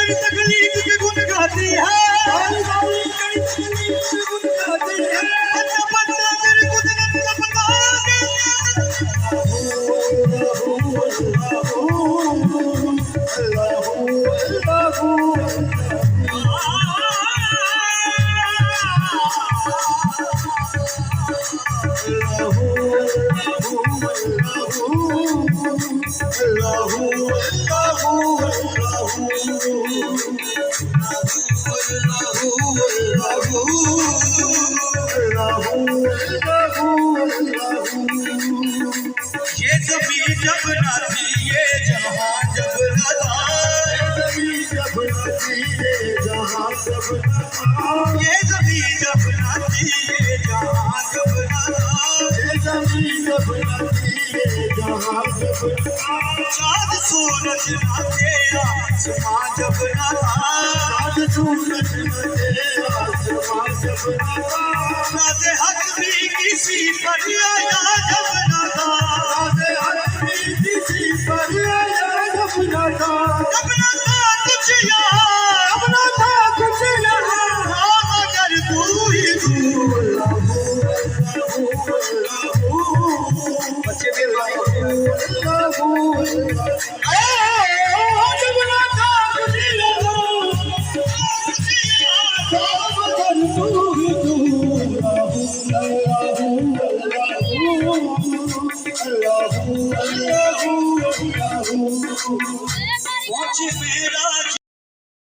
कड़ी तकलीफ के गुण गाती है, कड़ी तकलीफ के गुण गाती है। बंदा बंदा तेरी कुदरत का बता दे। ये ज़मीन जब नाची ये जहां जब नाचा, ये ज़मीन जब नाची ये जहां जब नाचा, चाँद सूरज नाचे आसमां जब नाचा, नाचे हक भी किसी पर आया जब नाचा, जब नाचा कुछ यहाँ मगर तू ही तू। बच्चे भी भाई जब नाचा कुछ यहाँ